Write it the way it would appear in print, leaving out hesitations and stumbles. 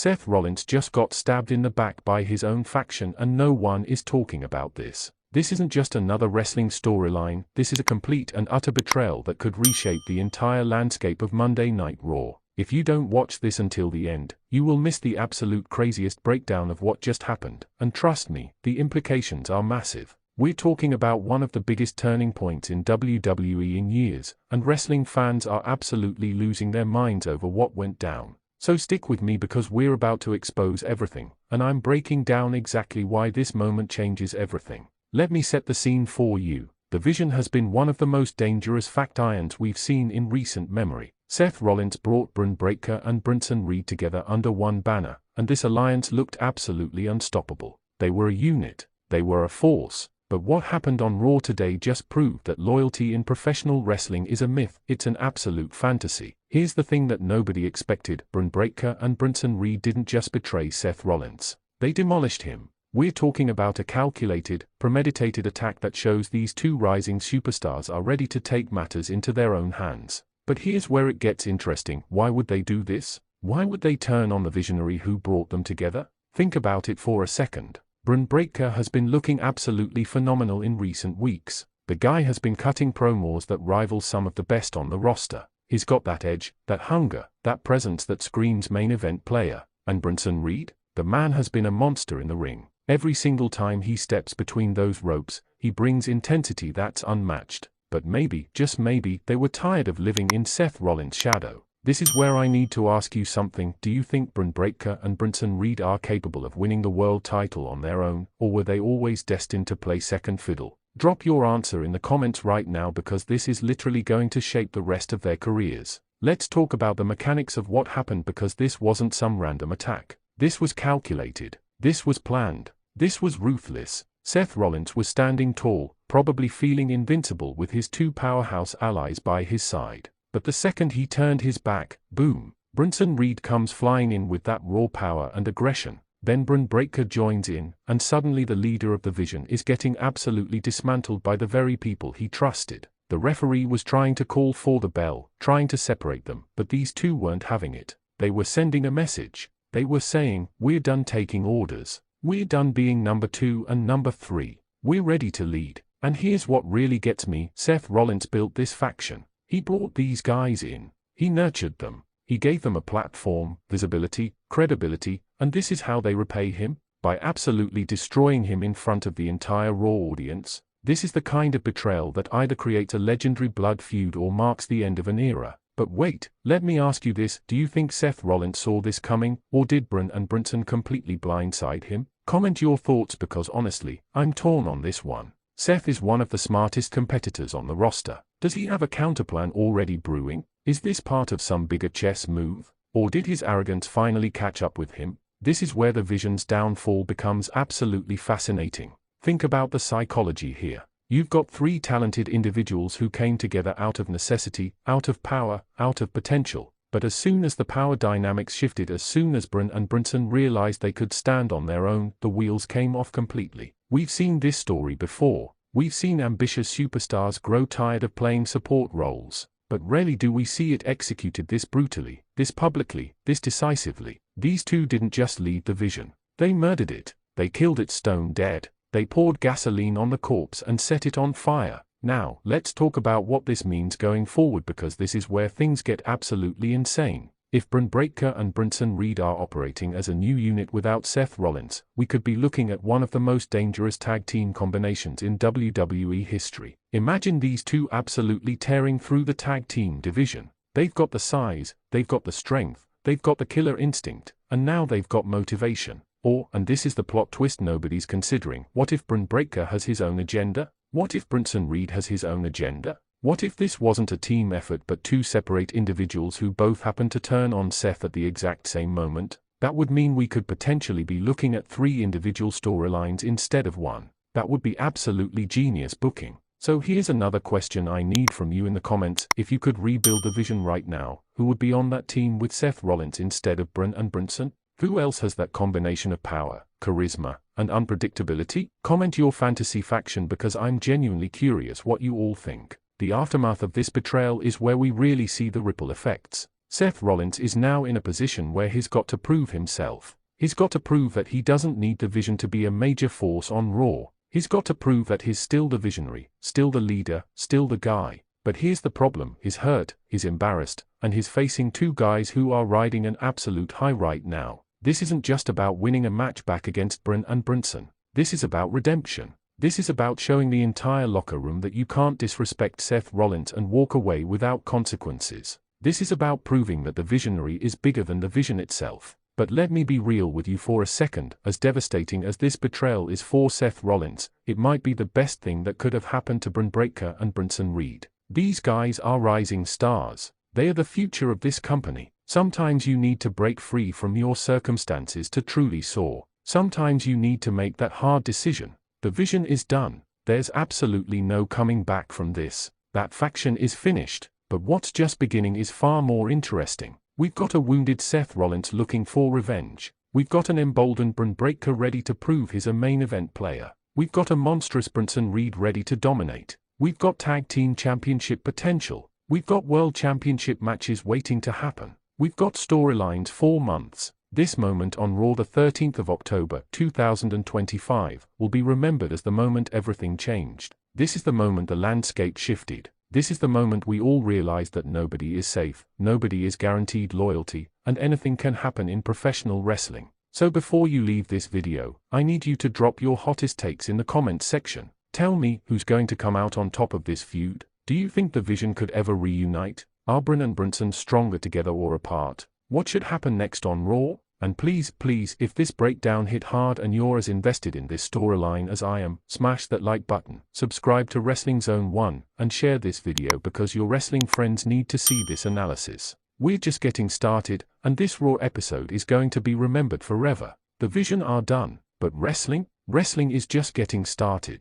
Seth Rollins just got stabbed in the back by his own faction and no one is talking about this. This isn't just another wrestling storyline, this is a complete and utter betrayal that could reshape the entire landscape of Monday Night Raw. If you don't watch this until the end, you will miss the absolute craziest breakdown of what just happened, and trust me, the implications are massive. We're talking about one of the biggest turning points in WWE in years, and wrestling fans are absolutely losing their minds over what went down. So stick with me because we're about to expose everything, and I'm breaking down exactly why this moment changes everything. Let me set the scene for you. The Vision has been one of the most dangerous factions we've seen in recent memory. Seth Rollins brought Bron and Bronson Reed together under one banner, and this alliance looked absolutely unstoppable. They were a unit, they were a force. But what happened on Raw today just proved that loyalty in professional wrestling is a myth, it's an absolute fantasy. Here's the thing that nobody expected: Bron and Bronson Reed didn't just betray Seth Rollins, they demolished him. We're talking about a calculated, premeditated attack that shows these two rising superstars are ready to take matters into their own hands. But here's where it gets interesting. Why would they do this? Why would they turn on the visionary who brought them together? Think about it for a second. Bron has been looking absolutely phenomenal in recent weeks. The guy has been cutting promos that rival some of the best on the roster. He's got that edge, that hunger, that presence that screams main event player. And Bronson Reed? The man has been a monster in the ring. Every single time he steps between those ropes, he brings intensity that's unmatched. But maybe, just maybe, they were tired of living in Seth Rollins' shadow. This is where I need to ask you something. Do you think Bron and Bronson Reed are capable of winning the world title on their own, or were they always destined to play second fiddle? Drop your answer in the comments right now because this is literally going to shape the rest of their careers. Let's talk about the mechanics of what happened because this wasn't some random attack. This was calculated. This was planned. This was ruthless. Seth Rollins was standing tall, probably feeling invincible with his two powerhouse allies by his side. But the second he turned his back, boom, Bronson Reed comes flying in with that raw power and aggression. Then Bron joins in, and suddenly the leader of the Vision is getting absolutely dismantled by the very people he trusted. The referee was trying to call for the bell, trying to separate them, but these two weren't having it. They were sending a message. They were saying, we're done taking orders. We're done being number 2 and number 3. We're ready to lead. And here's what really gets me. Seth Rollins built this faction. He brought these guys in. He nurtured them. He gave them a platform, visibility, credibility, and this is how they repay him? By absolutely destroying him in front of the entire Raw audience. This is the kind of betrayal that either creates a legendary blood feud or marks the end of an era. But wait, let me ask you this: do you think Seth Rollins saw this coming, or did Bron and Bronson completely blindside him? Comment your thoughts because honestly, I'm torn on this one. Seth is one of the smartest competitors on the roster. Does he have a counterplan already brewing? Is this part of some bigger chess move? Or did his arrogance finally catch up with him? This is where the Vision's downfall becomes absolutely fascinating. Think about the psychology here. You've got 3 talented individuals who came together out of necessity, out of power, out of potential. But as soon as the power dynamics shifted, as soon as Bron and Bronson realized they could stand on their own, the wheels came off completely. We've seen this story before. We've seen ambitious superstars grow tired of playing support roles. But rarely do we see it executed this brutally, this publicly, this decisively. These two didn't just lead the Vision. They murdered it. They killed it stone dead. They poured gasoline on the corpse and set it on fire. Now, let's talk about what this means going forward because this is where things get absolutely insane. If Bron and Bronson Reed are operating as a new unit without Seth Rollins, we could be looking at one of the most dangerous tag team combinations in WWE history. Imagine these two absolutely tearing through the tag team division. They've got the size, they've got the strength, they've got the killer instinct, and now they've got motivation. Or, and this is the plot twist nobody's considering, what if Bron has his own agenda? What if Bronson Reed has his own agenda? What if this wasn't a team effort but 2 separate individuals who both happen to turn on Seth at the exact same moment? That would mean we could potentially be looking at 3 individual storylines instead of 1. That would be absolutely genius booking. So here's another question I need from you in the comments: if you could rebuild the Vision right now, who would be on that team with Seth Rollins instead of Bron and Bronson? Who else has that combination of power, charisma, and unpredictability? Comment your fantasy faction because I'm genuinely curious what you all think. The aftermath of this betrayal is where we really see the ripple effects. Seth Rollins is now in a position where he's got to prove himself. He's got to prove that he doesn't need the Vision to be a major force on Raw. He's got to prove that he's still the visionary, still the leader, still the guy. But here's the problem: he's hurt, he's embarrassed, and he's facing two guys who are riding an absolute high right now. This isn't just about winning a match back against Bron and Bronson. This is about redemption. This is about showing the entire locker room that you can't disrespect Seth Rollins and walk away without consequences. This is about proving that the visionary is bigger than the vision itself. But let me be real with you for a second. As devastating as this betrayal is for Seth Rollins, it might be the best thing that could have happened to Bron Breakker and Bronson Reed. These guys are rising stars. They are the future of this company. Sometimes you need to break free from your circumstances to truly soar. Sometimes you need to make that hard decision. The Vision is done. There's absolutely no coming back from this. That faction is finished. But what's just beginning is far more interesting. We've got a wounded Seth Rollins looking for revenge. We've got an emboldened Bron Breakker ready to prove he's a main event player. We've got a monstrous Bronson Reed ready to dominate. We've got tag team championship potential. We've got world championship matches waiting to happen. We've got storylines for months. This moment on Raw the 13th of October 2025 will be remembered as the moment everything changed. This is the moment the landscape shifted. This is the moment we all realized that nobody is safe, nobody is guaranteed loyalty, and anything can happen in professional wrestling. So before you leave this video, I need you to drop your hottest takes in the comments section. Tell me, who's going to come out on top of this feud? Do you think the Vision could ever reunite? Are Bron and Bronson stronger together or apart? What should happen next on Raw? And please, if this breakdown hit hard and you're as invested in this storyline as I am, smash that like button, subscribe to Wrestling Zone 1, and share this video because your wrestling friends need to see this analysis. We're just getting started, and this Raw episode is going to be remembered forever. The Vision are done, but wrestling is just getting started.